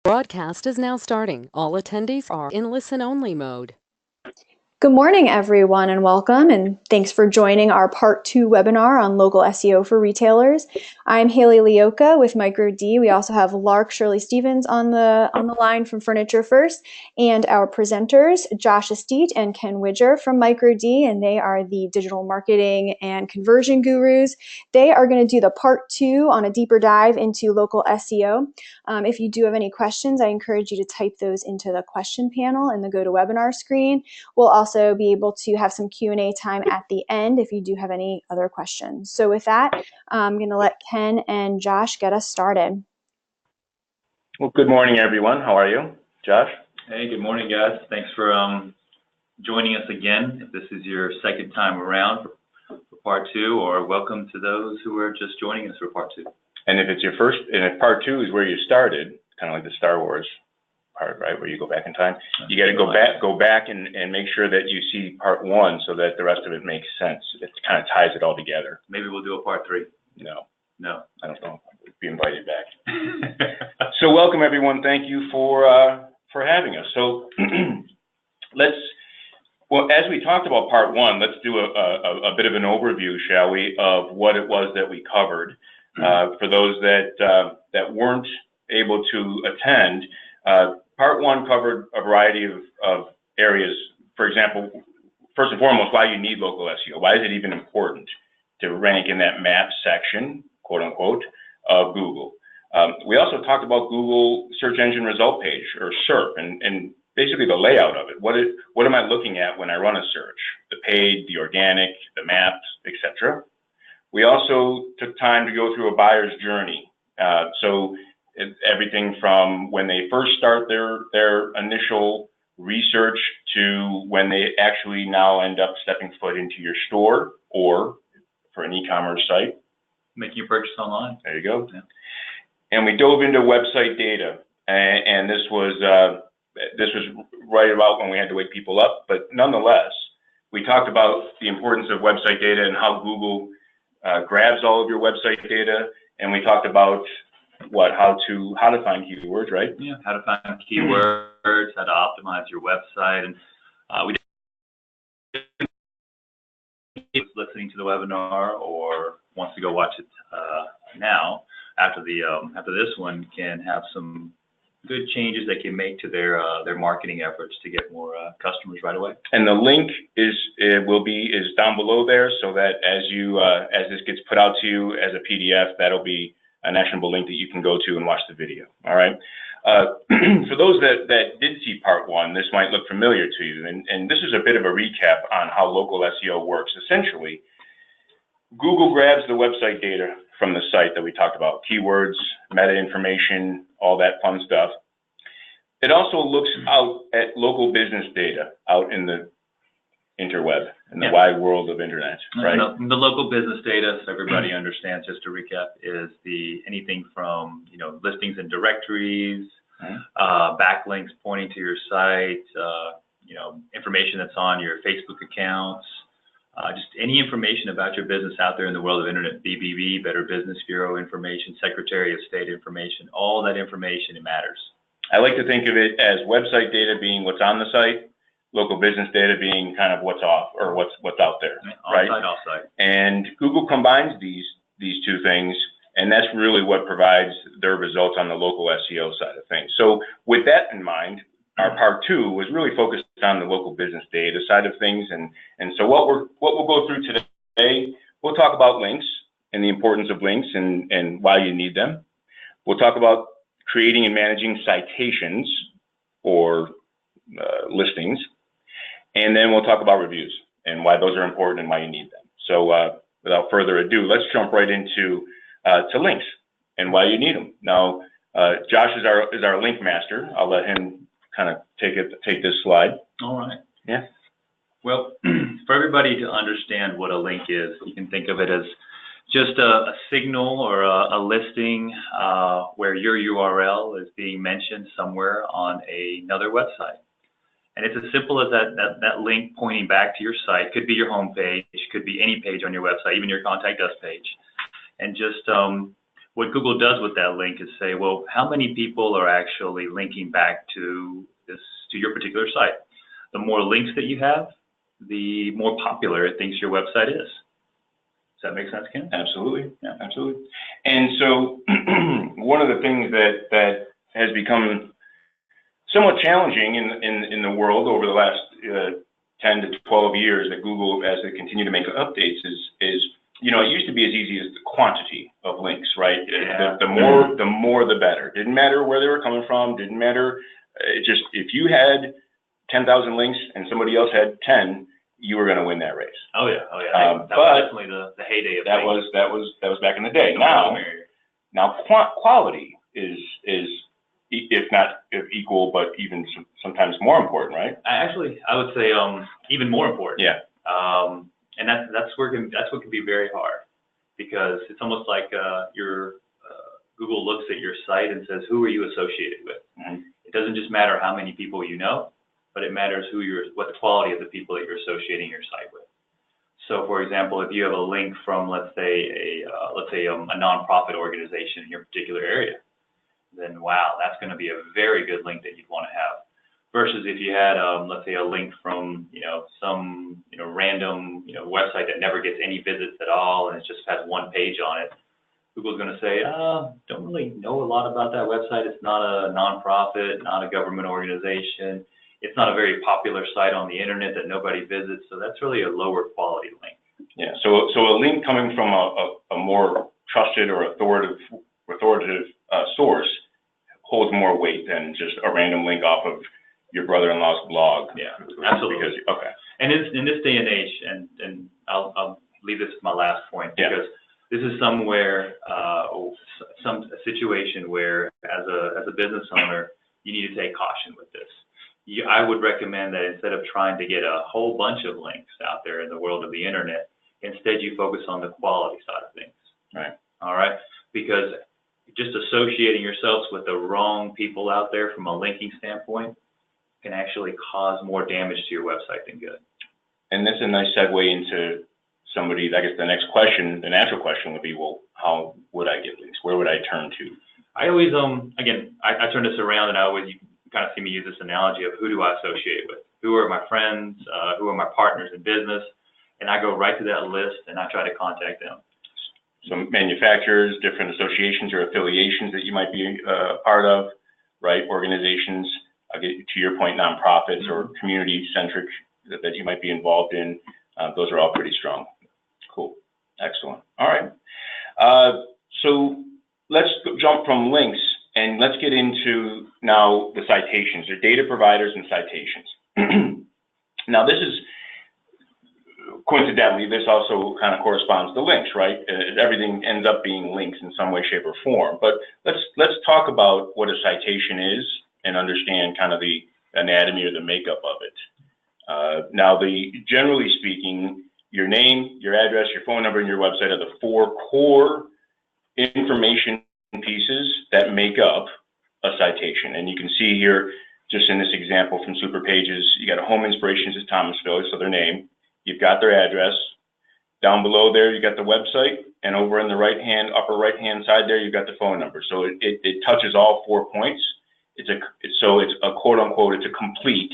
Broadcast is now starting. All attendees are in listen-only mode. Good morning, everyone, and welcome, and thanks for joining our Part 2 webinar on local SEO for retailers. I'm Haley Leoka with Micro D. We also have Lark Shirley Stevens on the line from Furniture First, and our presenters, Josh Estate and Ken Widger from Micro D, and they are the digital marketing and conversion gurus. They are going to do the Part 2 on a deeper dive into local SEO. If you do have any questions, I encourage you to type those into the question panel in the GoToWebinar screen. We'll also be able to have some Q&A time at the end if you do have any other questions. So with that, I'm going to let Ken and Josh get us started. Well, good morning, everyone. How are you? Josh? Hey, good morning, guys. Thanks for joining us again. If this is your second time around for part 2, or welcome to those who are just joining us for part 2. And if it's your first, and if part 2 is where you started, kind of like the Star Wars part, right, where you go back in time, you got to go back and make sure that you see part 1 so that the rest of it makes sense. It kind of ties it all together. Maybe we'll do a part 3. No, I don't know. Be invited back. So welcome, everyone. Thank you for having us. So well, as we talked about part 1, let's do a bit of an overview, shall we, of what it was that we covered. For those that weren't able to attend, part 1 covered a variety of areas. For example, first and foremost, why you need local SEO. Why is it even important to rank in that map section, quote unquote, of Google? We also talked about Google search engine result page, or SERP, and basically the layout of it. What am I looking at when I run a search? The paid, the organic, the maps, etc. We also took time to go through a buyer's journey. So everything from when they first start their initial research to when they actually now end up stepping foot into your store, or for an e-commerce site, making your purchase online. There you go. Yeah. And we dove into website data, and this was right about when we had to wake people up, but nonetheless, we talked about the importance of website data and how Google grabs all of your website data, and we talked about how to find keywords, right? Yeah, how to find keywords, how to optimize your website, and we was listening to the webinar or wants to go watch it now after this one, can have some good changes they can make to their marketing efforts to get more customers right away. And the link is down below there, so that as this gets put out to you as a PDF, that'll be an actionable link that you can go to and watch the video. All right. For those that did see part 1, this might look familiar to you, and this is a bit of a recap on how local SEO works. Essentially, Google grabs the website data from the site that we talked about, keywords, meta information, all that fun stuff. It also looks out at local business data out in the interweb, in the wide world of internet, right? The local business data, so everybody understands, just to recap, is anything from listings and directories, backlinks pointing to your site, information that's on your Facebook accounts, just any information about your business out there in the world of internet, BBB, Better Business Bureau information, Secretary of State information, all that information, it matters. I like to think of it as website data being what's on the site, local business data being kind of what's off, or what's out there, right? Off-site. And Google combines these two things, and that's really what provides their results on the local SEO side of things. So with that in mind, our part 2 was really focused on the local business data side of things, and so what we'll go through today, we'll talk about links and the importance of links and why you need them. We'll talk about creating and managing citations or listings, and then we'll talk about reviews and why those are important and why you need them. So without further ado, let's jump right into to links and why you need them. Now, Josh is our link master. I'll let him kind of take this slide. All right. Yeah. Well, for everybody to understand what a link is, you can think of it as just a signal or a listing where your URL is being mentioned somewhere on another website. And it's as simple as that link pointing back to your site. Could be your home page, could be any page on your website, even your contact us page. And just What Google does with that link is say, well, how many people are actually linking back to your particular site? The more links that you have, the more popular it thinks your website is. Does that make sense, Ken? Absolutely, yeah, absolutely. And so one of the things that has become somewhat challenging in the world over the last 10 to 12 years that Google, as they continue to make updates, is you know, it used to be as easy as the quantity of links, right? Yeah. The more the better. Didn't matter where they were coming from. Didn't matter. It just, if you had 10,000 links and somebody else had 10, you were going to win that race. Oh yeah, oh yeah. That was definitely the heyday of that links. was back in the day. Now quality is if not equal, but even sometimes more important, right? Actually, I would say even more important. Yeah. And that's what can be very hard, because it's almost like your Google looks at your site and says, who are you associated with? Mm-hmm. It doesn't just matter how many people you know, but it matters what the quality of the people that you're associating your site with. So, for example, if you have a link from, let's say a nonprofit organization in your particular area, then wow, that's going to be a very good link that you'd want to have. Versus if you had, let's say, a link from, some, random, website that never gets any visits at all, and it just has one page on it. Google's going to say, don't really know a lot about that website. It's not a nonprofit, not a government organization. It's not a very popular site on the internet that nobody visits. So that's really a lower quality link. Yeah. So a link coming from a more trusted or authoritative source holds more weight than just a random link off of your brother-in-law's blog. Yeah, absolutely. Okay. And in this day and age, and I'll leave this as my last point, because this is a situation where, as a business owner, you need to take caution with this. I would recommend that instead of trying to get a whole bunch of links out there in the world of the internet, instead you focus on the quality side of things. Right. All right. Because just associating yourselves with the wrong people out there from a linking standpoint can actually cause more damage to your website than good. And that's a nice segue into somebody, I guess the next question, the natural question would be, well, how would I get links? Where would I turn to? I always, again, I turn this around, and you kind of see me use this analogy of who do I associate with? Who are my friends? Who are my partners in business? And I go right to that list and I try to contact them. Some manufacturers, different associations or affiliations that you might be part of, right? Organizations, I'll get to your point, nonprofits or community-centric that you might be involved in. Those are all pretty strong. Cool. Excellent. All right. So let's jump from links and let's get into now the citations, or data providers and citations. Now this is, coincidentally, this also kind of corresponds to links, right? Everything ends up being links in some way, shape, or form. But let's talk about what a citation is and understand kind of the anatomy or the makeup of it. Now, generally speaking, your name, your address, your phone number, and your website are the four core information pieces that make up a citation. And you can see here, just in this example from Super Pages, you got a home inspirations is Thomasville, so their name. You've got their address. Down below there, you got the website, and over in the upper right-hand side there, you've got the phone number. So it touches all 4 points. It's a quote-unquote, it's a complete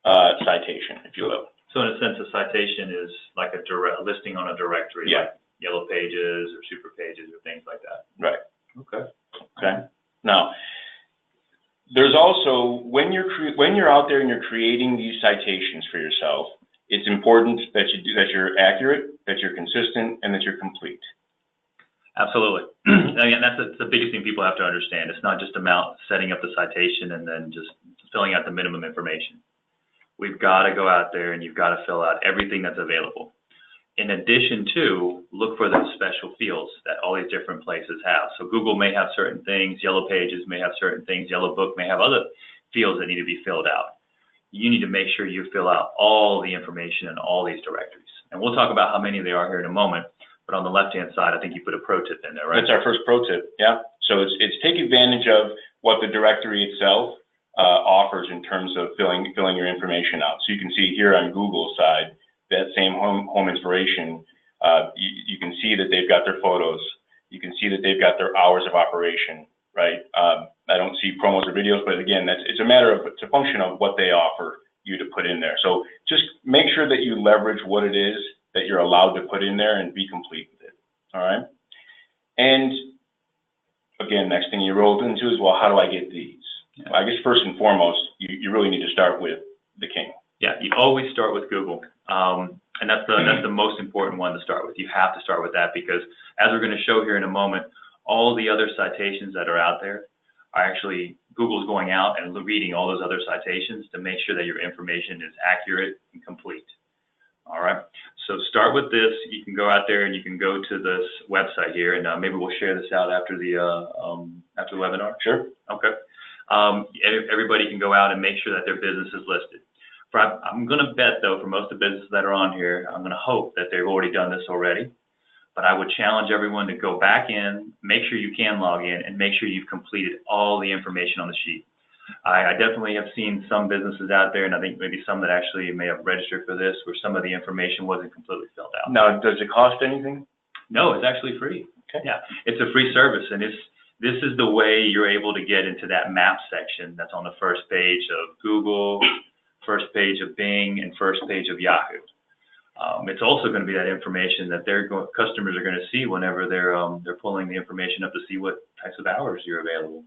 citation, if you will. So in a sense, a citation is like a direct listing on a directory, like Yellow Pages or Super Pages or things like that. Right. Okay. Now, there's also, when you're out there and you're creating these citations for yourself, it's important that you're accurate, that you're consistent, and that you're complete. Absolutely. Again, that's the biggest thing people have to understand. It's not just about setting up the citation and then just filling out the minimum information. We've got to go out there and you've got to fill out everything that's available. In addition to, look for those special fields that all these different places have. So Google may have certain things, Yellow Pages may have certain things, Yellow Book may have other fields that need to be filled out. You need to make sure you fill out all the information in all these directories. And we'll talk about how many there are here in a moment, but on the left-hand side, I think you put a pro tip in there, right? That's our first pro tip, yeah. So it's take advantage of what the directory itself offers in terms of filling your information out. So you can see here on Google's side, that same home inspiration, you can see that they've got their photos, You can see that they've got their hours of operation, right? I don't see promos or videos, but again, it's a function of what they offer you to put in there. So just make sure that you leverage what it is that you're allowed to put in there and be complete with it, all right? And again, next thing you roll into is, well, how do I get these? Yeah. Well, I guess first and foremost, you really need to start with the king. Yeah, you always start with Google. And that's the most important one to start with. You have to start with that because, as we're going to show here in a moment, all the other citations that are out there are actually Google's going out and reading all those other citations to make sure that your information is accurate and complete. All right, so start with this. You can go out there and you can go to this website here, and maybe we'll share this out after the webinar. Sure. Okay. Everybody can go out and make sure that their business is listed. I'm going to bet, though, for most of the businesses that are on here, I'm going to hope that they've already done this already. But I would challenge everyone to go back in, make sure you can log in, and make sure you've completed all the information on the sheet. I definitely have seen some businesses out there, and I think maybe some that actually may have registered for this, where some of the information wasn't completely filled out. Now, does it cost anything? No, it's actually free. Okay. Yeah, it's a free service, and this is the way you're able to get into that map section that's on the first page of Google, first page of Bing, and first page of Yahoo. It's also going to be that information that customers are going to see whenever they're pulling the information up to see what types of hours you're available.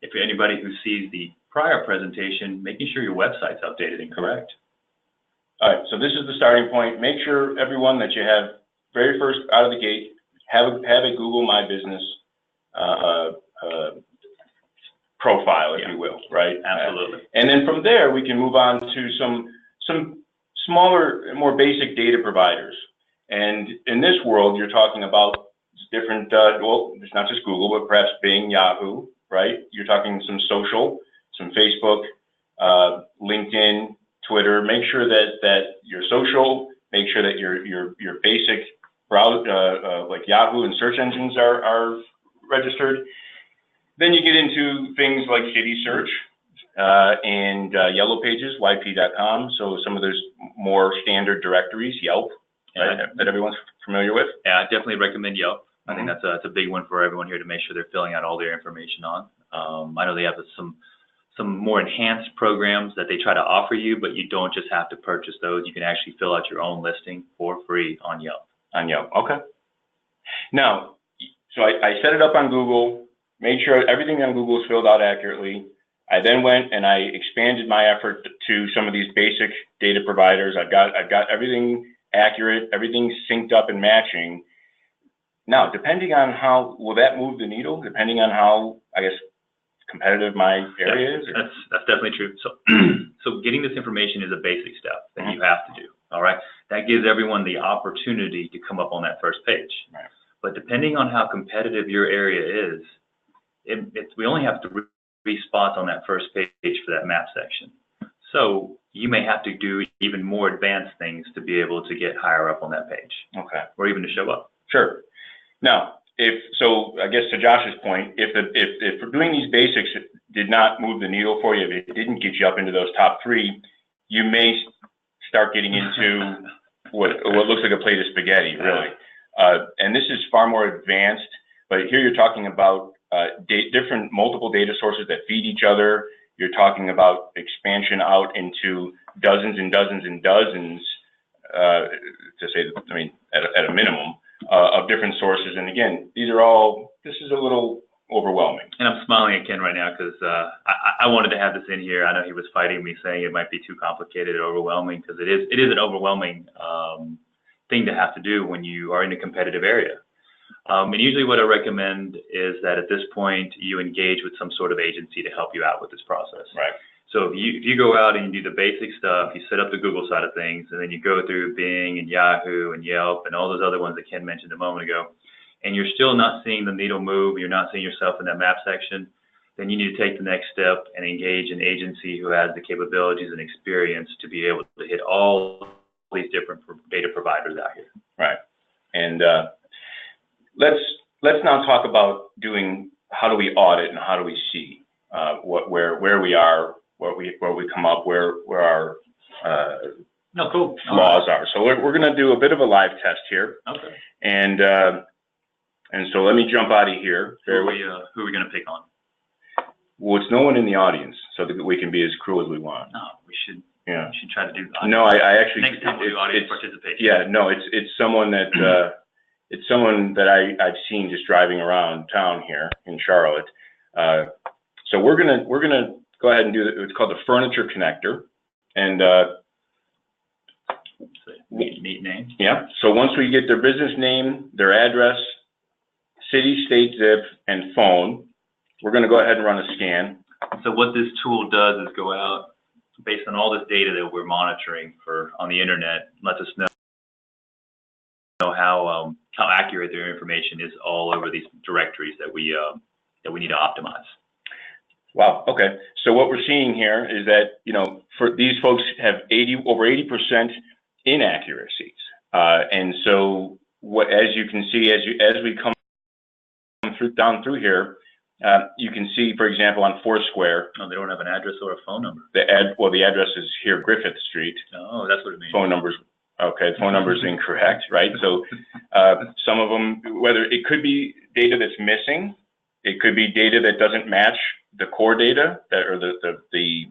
If anybody who sees the prior presentation, making sure your website's updated and correct. All right, so this is the starting point. Make sure, everyone, that you have very first out of the gate, have a Google My Business profile, if you will, right? Absolutely. And then from there, we can move on to some smaller, more basic data providers. And in this world, you're talking about different, well, it's not just Google, but perhaps Bing, Yahoo, right? You're talking some social, some Facebook, LinkedIn, Twitter. Make sure that your social, make sure that your basic browser, like Yahoo and search engines are registered. Then you get into things like city search and Yellow Pages, yp.com. So some of those more standard directories, Yelp, right, that everyone's familiar with. Yeah, I definitely recommend Yelp. I think that's a big one for everyone here to make sure they're filling out all their information on. I know they have some more enhanced programs that they try to offer you, but you don't just have to purchase those. You can actually fill out your own listing for free on Yelp. On Yelp, okay. Now, so I set it up on Google, made sure everything on Google is filled out accurately. I then went and I expanded my effort to some of these basic data providers. I've got everything accurate, everything synced up and matching. Now, depending on how, will that move the needle? Depending on how, I guess, competitive my area is? That's definitely true. So getting this information is a basic step that you have to do, all right? That gives everyone the opportunity to come up on that first page. Right. But depending on how competitive your area is, we only have 3 spots on that first page for that map section. So you may have to do even more advanced things to be able to get higher up on that page. Okay. Or even to show up. Sure. Now, so I guess to Josh's point, if doing these basics did not move the needle for you, if it didn't get you up into those top 3, you may start getting into what looks like a plate of spaghetti, really. And this is far more advanced, but here you're talking about different multiple data sources that feed each other. You're talking about expansion out into dozens and dozens and dozens, to say, I mean, at a minimum, of different sources. And again, this is a little overwhelming. And I'm smiling at Ken right now because I wanted to have this in here. I know he was fighting me saying it might be too complicated or overwhelming, because it is an overwhelming thing to have to do when you are in a competitive area. And usually what I recommend is that at this point you engage with some sort of agency to help you out with this process. Right. So if you go out and you do the basic stuff, you set up the Google side of things, and then you go through Bing and Yahoo and Yelp and all those other ones that Ken mentioned a moment ago, and you're still not seeing the needle move, you're not seeing yourself in that map section, then you need to take the next step and engage an agency who has the capabilities and experience to be able to hit all these different data providers out here. Right. And let's now talk about how do we audit and how do we see where we are, where we come up, where our flaws are. So we're going to do a bit of a live test here. Okay. And And so let me jump out of here. Who are we going to pick on? Well, it's no one in the audience, so that we can be as cruel as we want. No, we should. Yeah. We should try to do audience. No, I actually. Next time we'll do audience participation. Yeah, no, it's someone that it's someone that I've seen just driving around town here in Charlotte. So we're gonna go ahead and do it. It's called the Furniture Connector, and neat name. yeah. So once we get their business name, their address, city, state, zip, and phone, we're going to go ahead and run a scan. So what this tool does is go out based on all this data that we're monitoring on the internet, lets us know how accurate their information is all over these directories that we need to optimize. Wow. Okay. So what we're seeing here is that, for these folks have over 80% inaccuracies. And so as you can see, as we come down through here, you can see, for example, on Foursquare. No, they don't have an address or a phone number. The address is here, Griffith Street. Oh, that's what it means. Phone numbers. Okay, phone number is incorrect, right? So some of them, whether it could be data that's missing, it could be data that doesn't match the core data or the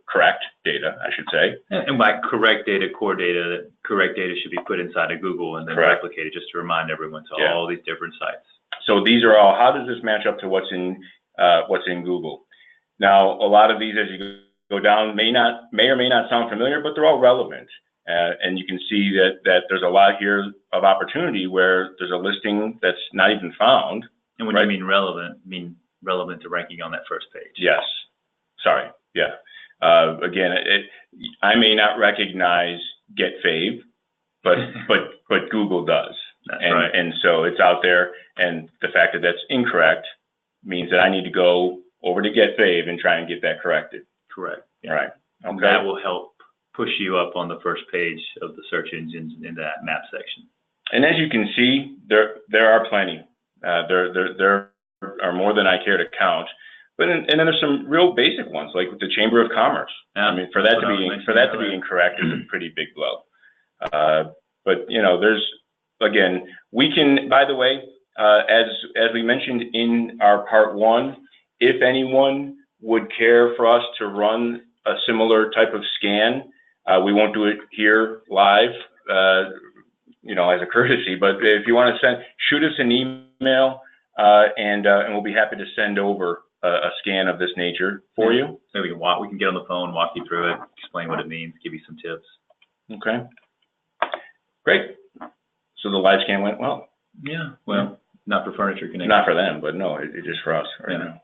correct data, I should say. And by correct data, core data, correct data should be put inside of Google and then replicated, just to remind everyone to all these different sites. So these are all, how does this match up to what's in Google? Now, a lot of these, as you go down, may or may not sound familiar, but they're all relevant. And you can see that there's a lot here of opportunity where there's a listing that's not even found. And when you mean relevant to ranking on that first page. Yes. Sorry. Yeah. Again, I may not recognize Get Fave, but Google does. That's right. And so it's out there, and the fact that that's incorrect means that I need to go over to Get Fave and try and get that corrected. Correct. Yeah. Right. Okay. That will help push you up on the first page of the search engines in that map section. And as you can see, there are plenty. There are more than I care to count. But and then there's some real basic ones, like the Chamber of Commerce. Yeah, I mean, for that to be incorrect is a pretty big blow. But there's, again, we can. By the way, as we mentioned in our part one, if anyone would care for us to run a similar type of scan, we won't do it here live, as a courtesy. But if you want to shoot us an email, and we'll be happy to send over a scan of this nature for you. So we can get on the phone, walk you through it, explain what it means, give you some tips. Okay. Great. So the live scan went well. Yeah. Well, not for Furniture Connector. Not for them, but no, it's just for us right now.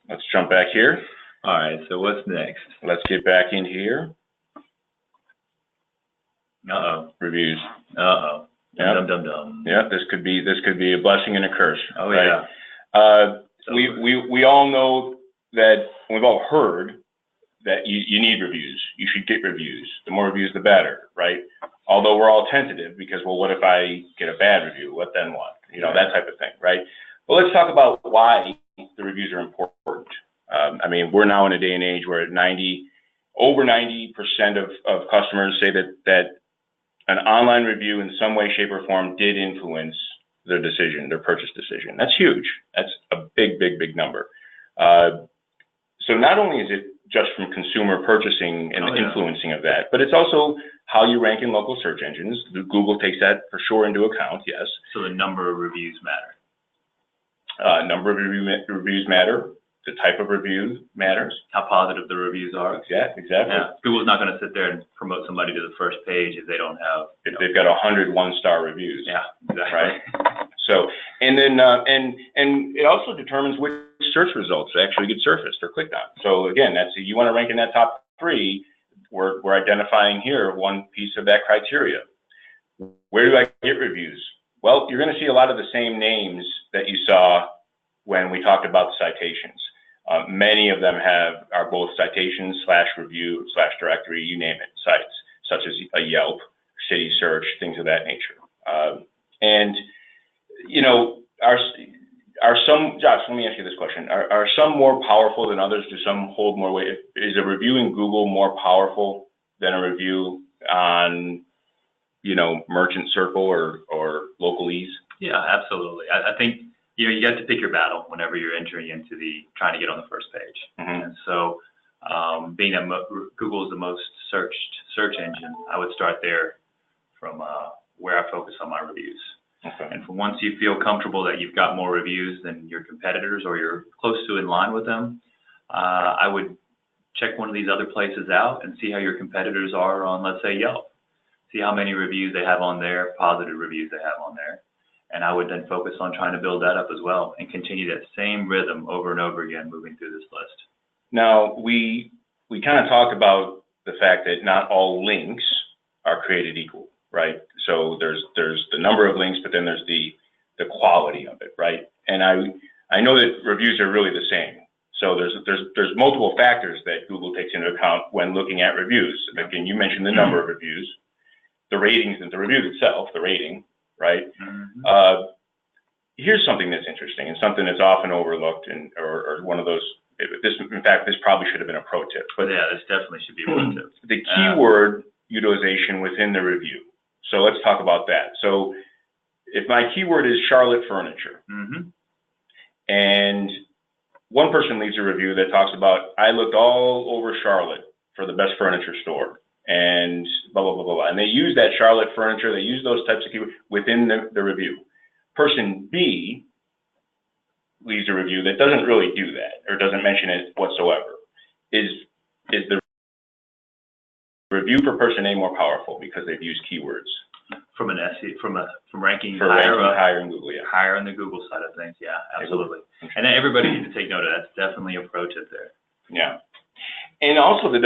Let's jump back here. All right. So what's next? Let's get back in here. Uh-oh. Reviews. Uh-oh. Yep. Dum. Yeah, this could be a blessing and a curse. Oh, right? yeah. We all know that, we've all heard that you need reviews. You should get reviews. The more reviews, the better, right? Although we're all tentative because, well, what if I get a bad review? What then what? That type of thing, right? Well, let's talk about why the reviews are important. I mean, we're now in a day and age where over 90% of customers say that an online review in some way, shape, or form did influence their purchase decision. That's huge. That's a big number. So not only is it just from consumer purchasing and the influencing of that, but it's also how you rank in local search engines. Google takes that for sure into account, yes. So the number of reviews matter. Number of reviews matter. The type of review matters. How positive the reviews are. Exactly. Yeah. Google's not going to sit there and promote somebody to the first page if they don't have. If they've got 100 one-star reviews. Yeah, exactly. Right. So, and then and it also determines which search results actually get surfaced or clicked on. So again, you want to rank in that top 3. We're identifying here one piece of that criteria. Where do I get reviews? Well, you're going to see a lot of the same names that you saw when we talked about the citations. Many of them are both citations /review /directory, you name it, sites such as a Yelp, City Search, things of that nature. And are some, Josh, let me ask you this question: Are some more powerful than others? Do some hold more weight? Is a review in Google more powerful than a review on Merchant Circle or Localese? Yeah, absolutely. I think, you know, you got to pick your battle whenever you're entering into trying to get on the first page. Mm-hmm. And so, being that Google is the most searched search engine, I would start there from where I focus on my reviews. Okay. And once you feel comfortable that you've got more reviews than your competitors or you're close to in line with them, I would check one of these other places out and see how your competitors are on, let's say, Yelp. See how many reviews they have on there, positive reviews they have on there. And I would then focus on trying to build that up as well and continue that same rhythm over and over again moving through this list. Now, we kind of talked about the fact that not all links are created equal, right? So there's the number of links, but then there's the quality of it, right? And I know that reviews are really the same. So there's multiple factors that Google takes into account when looking at reviews. Again, you mentioned the number of reviews, the ratings, and the review itself, the rating, right? Mm-hmm. Here's something that's interesting and something that's often overlooked, or one of those. In fact, this probably should have been a pro tip. But yeah, this definitely should be a pro tip. The keyword utilization within the review. So let's talk about that. So if my keyword is Charlotte furniture, mm-hmm. and one person leaves a review that talks about, I looked all over Charlotte for the best furniture store, and blah, blah, blah, blah, blah. And they use that Charlotte furniture, they use those types of keywords within the review. Person B leaves a review that doesn't really do that, or doesn't mention it whatsoever. Is the review for person A more powerful because they've used keywords? From an SEO, from ranking higher in Google, yeah. Higher on the Google side of things, yeah, absolutely. And then everybody needs to take note of that. That's definitely a pro tip there. Yeah. And also the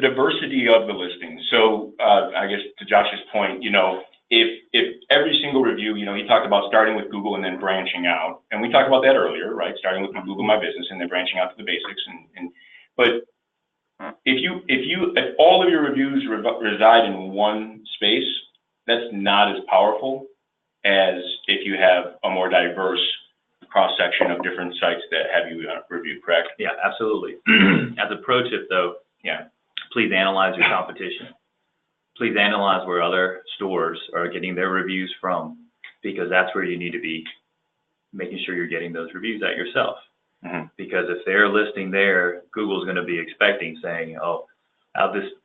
diversity of the listings. So I guess to Josh's point, you know, if every single review, you know, he talked about starting with Google and then branching out, and we talked about that earlier, right? Starting with Google My Business and then branching out to the basics. But if all of your reviews reside in one space, that's not as powerful as if you have a more diverse cross-section of different sites that have you review, correct? Yeah, absolutely. As a pro tip, though, yeah, please analyze your competition. Please analyze where other stores are getting their reviews from, because that's where you need to be making sure you're getting those reviews at yourself. Mm-hmm. Because if they're listing there, Google's going to be expecting, saying, oh,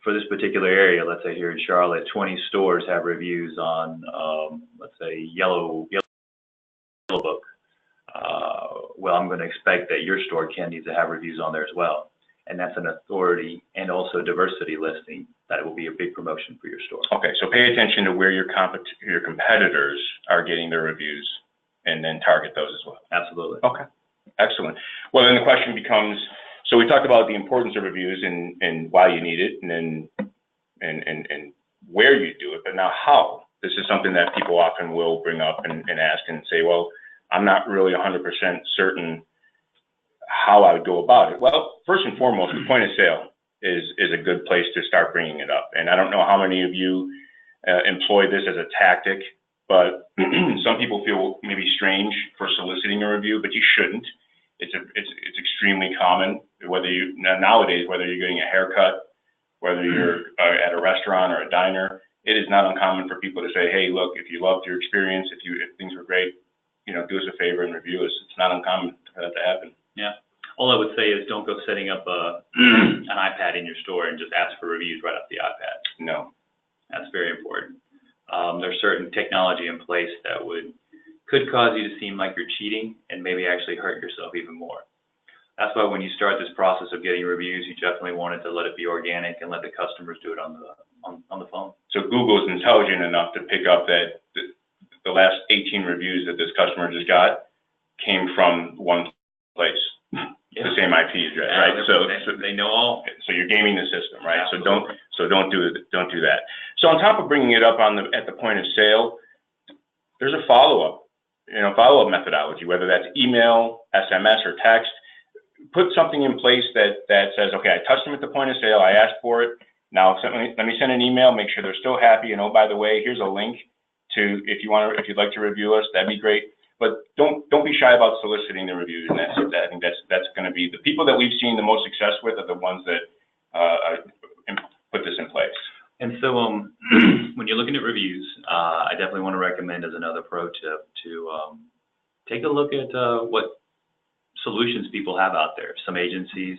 for this particular area, let's say here in Charlotte, 20 stores have reviews on, let's say, Yellow Book. Well, I'm going to expect that your store, Ken, needs to have reviews on there as well. And that's an authority and also diversity listing that will be a big promotion for your store. Okay, so pay attention to where your competitors are getting their reviews, and then target those as well. Absolutely. Okay, excellent. Well, then the question becomes, so we talked about the importance of reviews and why you need it, and then and where you do it, but now how? This is something that people often will bring up and ask and say, well, I'm not really 100% certain how I would go about it. Well, first and foremost, the point of sale is a good place to start bringing it up. And I don't know how many of you employ this as a tactic, but some people feel maybe strange for soliciting a review, but you shouldn't. It's extremely common, nowadays, whether you're getting a haircut, whether you're at a restaurant or a diner, it is not uncommon for people to say, hey, look, if you loved your experience, if things were great, you know, do us a favor and review us. It's not uncommon for that to happen. Yeah. All I would say is don't go setting up an iPad in your store and just ask for reviews right off the iPad. No. That's very important. There's certain technology in place that could cause you to seem like you're cheating and maybe actually hurt yourself even more. That's why when you start this process of getting reviews, you definitely wanted to let it be organic and let the customers do it on the phone. So Google is intelligent enough to pick up that the last 18 reviews that this customer just got came from one place, the same IP address, right? So they know all. So you're gaming the system, right? Absolutely. So don't do that. So on top of bringing it up at the point of sale, there's a follow-up methodology, whether that's email, SMS, or text. Put something in place that says, okay, I touched them at the point of sale, I asked for it. Now let me send an email, make sure they're still happy, and oh, by the way, here's a link to if you'd like to review us, that'd be great. But don't be shy about soliciting the reviews, and I think that's going to be the people that we've seen the most success with are the ones that put this in place. And so when you're looking at reviews, I definitely want to recommend as another pro tip to take a look at what solutions people have out there. Some agencies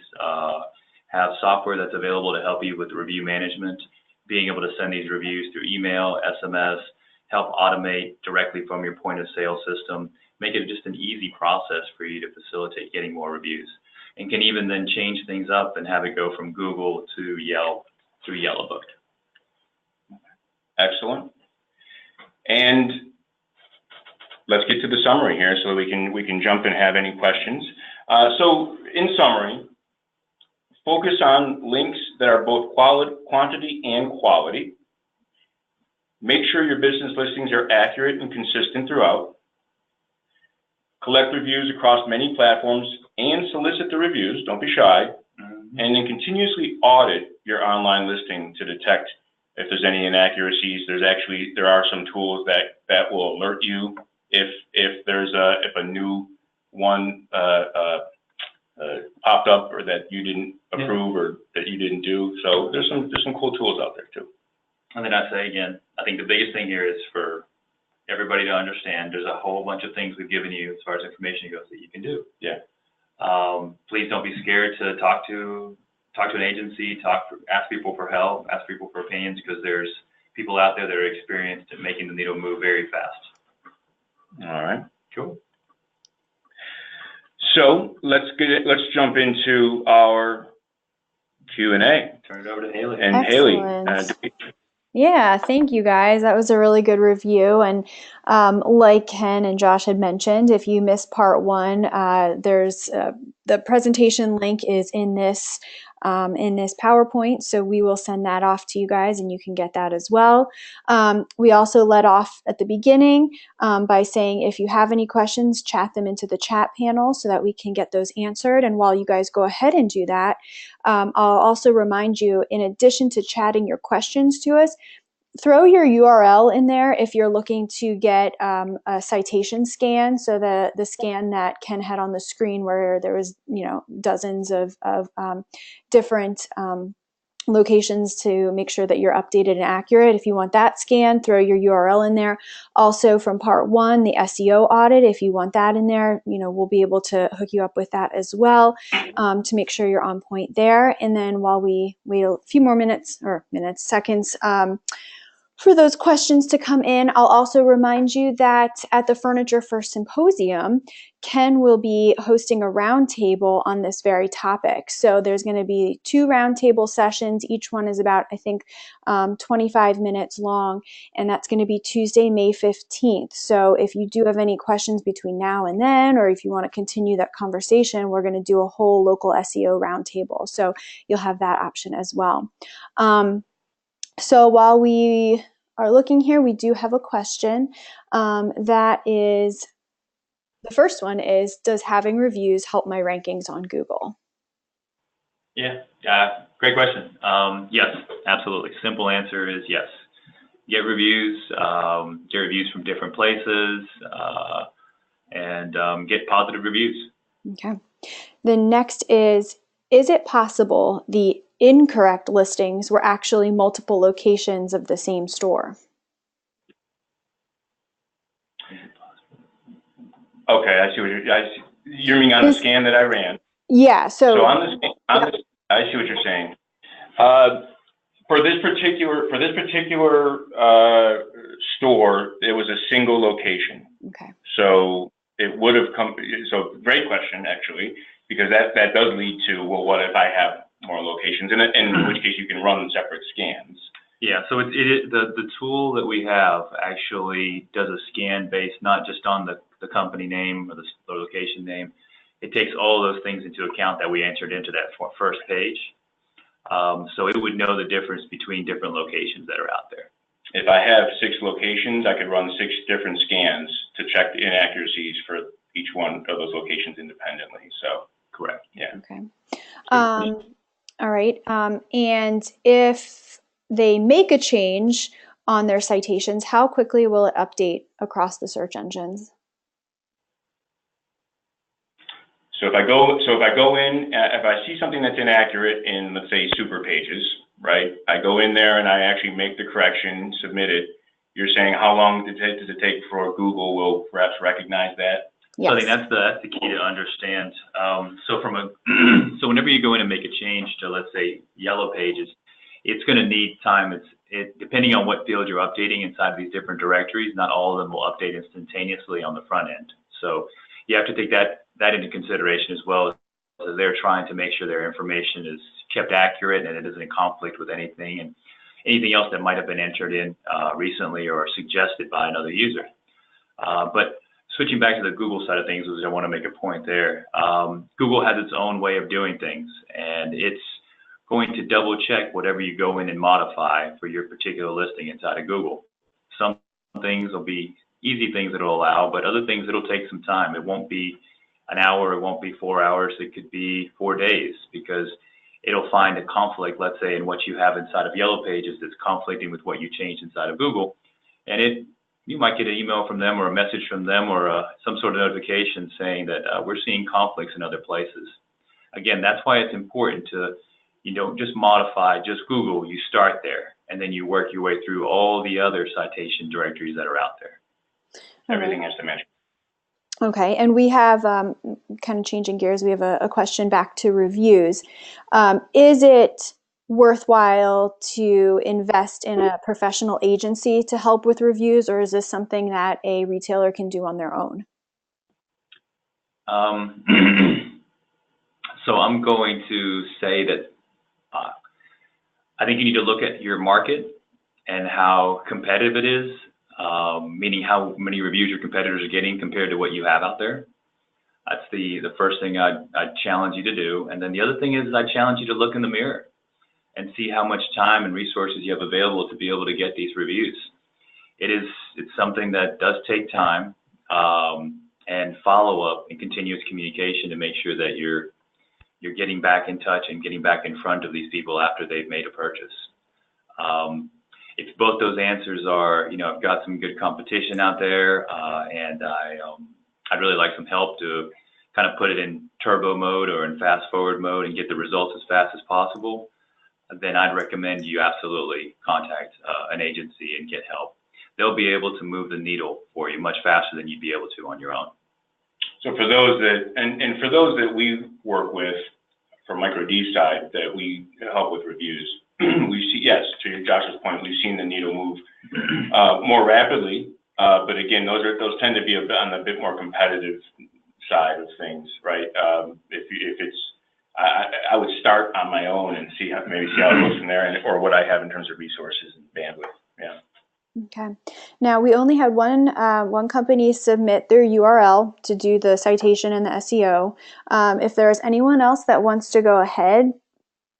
have software that's available to help you with review management, being able to send these reviews through email, SMS, help automate directly from your point of sale system, make it just an easy process for you to facilitate getting more reviews, and can even then change things up and have it go from Google to Yelp through Yellow Book. Excellent. And let's get to the summary here so we can jump and have any questions. So in summary, focus on links that are both quantity and quality. Make sure your business listings are accurate and consistent throughout. Collect reviews across many platforms and solicit the reviews, don't be shy. And then continuously audit your online listing to detect if there's any inaccuracies. There are some tools that will alert you if a new one popped up or that you didn't approve or that you didn't do. So there's some cool tools out there too. And then I say again, I think the biggest thing here is for everybody to understand there's a whole bunch of things we've given you as far as information goes that you can do. Yeah. Please don't be scared to talk to an agency, ask people for help, ask people for opinions, because there's people out there that are experienced at making the needle move very fast. All right. Cool. So let's jump into our Q&A. Turn it over to Haley. And Excellent. Haley, Yeah, thank you guys. That was a really good review. And like Ken and Josh had mentioned, if you missed part one, there's the presentation link is in this PowerPoint. So we will send that off to you guys and you can get that as well. We also let off at the beginning by saying if you have any questions, chat them into the chat panel so that we can get those answered. And while you guys go ahead and do that, I'll also remind you, in addition to chatting your questions to us, throw your URL in there if you're looking to get a citation scan. So the scan that Ken had on the screen where there was, dozens of different locations to make sure that you're updated and accurate. If you want that scan, throw your URL in there. Also from part one, the SEO audit, if you want that in there, we'll be able to hook you up with that as well to make sure you're on point there. And then while we wait a few more seconds, for those questions to come in, I'll also remind you that at the Furniture First Symposium, Ken will be hosting a roundtable on this very topic. So there's going to be 2 roundtable sessions. Each one is about, I think, 25 minutes long, and that's going to be Tuesday, May 15th. So if you do have any questions between now and then, or if you want to continue that conversation, we're going to do a whole local SEO roundtable. So you'll have that option as well. So while we are looking here, we do have a question that is, the first one is, does having reviews help my rankings on Google? Yeah, great question. Yes, absolutely. Simple answer is yes. Get reviews from different places, and get positive reviews. Okay. The next is it possible the incorrect listings were actually multiple locations of the same store? Okay, I see what you're meaning on the scan that I ran. Yeah. So on the scan, I see what you're saying. For this particular store, it was a single location. Okay. So it would have come. So great question, actually, because that does lead to, well, what if I have more locations? And in which case you can run separate scans. Yeah. So the tool that we have actually does a scan based not just on the company name or the location name. It takes all those things into account that we entered into that first page. So it would know the difference between different locations that are out there. If I have 6 locations, I could run 6 different scans to check the inaccuracies for each one of those locations independently. So correct. Yeah. Okay. All right. And if they make a change on their citations, how quickly will it update across the search engines? So if I go in, if I see something that's inaccurate in, let's say, Super Pages, right? I go in there and I actually make the correction, submit it. You're saying how long does it take for Google will perhaps recognize that? Yes. So I think that's the key to understand. So so whenever you go in and make a change to, let's say, Yellow Pages, it's going to need time. Depending on what field you're updating inside of these different directories, not all of them will update instantaneously on the front end. So you have to take that into consideration as well. So they're trying to make sure their information is kept accurate and it isn't in conflict with anything and anything else that might have been entered in recently or suggested by another user. But switching back to the Google side of things, I want to make a point there. Google has its own way of doing things, and it's going to double check whatever you go in and modify for your particular listing inside of Google. Some things will be easy things that it'll allow, but other things it'll take some time. It won't be an hour, it won't be 4 hours, it could be 4 days, because it'll find a conflict, let's say, in what you have inside of Yellow Pages that's conflicting with what you changed inside of Google. And you might get an email from them or a message from them or some sort of notification saying that we're seeing conflicts in other places. Again, that's why it's important to, you don't just modify just Google, you start there, and then you work your way through all the other citation directories that are out there. Everything has to match. Okay, and we have, kind of changing gears, we have a question back to reviews. Is it worthwhile to invest in a professional agency to help with reviews, or is this something that a retailer can do on their own? So I'm going to say that I think you need to look at your market and how competitive it is, meaning how many reviews your competitors are getting compared to what you have out there. That's the first thing I'd challenge you to do. And then the other thing is I challenge you to look in the mirror and see how much time and resources you have available to be able to get these reviews. It's something that does take time and follow-up and continuous communication to make sure that you're getting back in touch and getting back in front of these people after they've made a purchase. If both those answers are, I've got some good competition out there, and I'd really like some help to kind of put it in turbo mode or in fast forward mode and get the results as fast as possible, then I'd recommend you absolutely contact an agency and get help. They'll be able to move the needle for you much faster than you'd be able to on your own. So for those that, and for those that we work with from Micro D side that we help with reviews, we see, yes, to Josh's point, we've seen the needle move more rapidly, but again, those tend to be on the bit more competitive side of things, right? If it's, I would start on my own and maybe see how it goes from there, or what I have in terms of resources and bandwidth. Yeah. Okay. Now we only had one company submit their URL to do the citation and the SEO. If there's anyone else that wants to go ahead,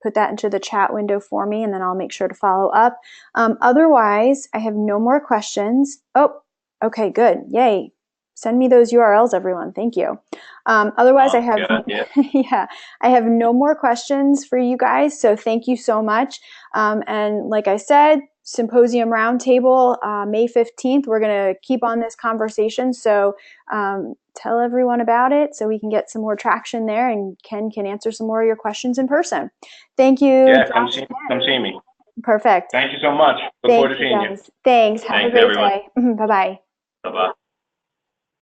put that into the chat window for me, and then I'll make sure to follow up. Otherwise, I have no more questions. Oh, okay, good. Yay. Send me those URLs, everyone. Thank you. Otherwise, I have yeah, I have no more questions for you guys. So thank you so much. And like I said, Symposium Roundtable, May 15th. We're going to keep on this conversation. So tell everyone about it so we can get some more traction there, and Ken can answer some more of your questions in person. Thank you. Yeah, come see me. Perfect. Thank you so much. Look forward to seeing you. Thanks. Have a great day. Bye-bye. Bye-bye.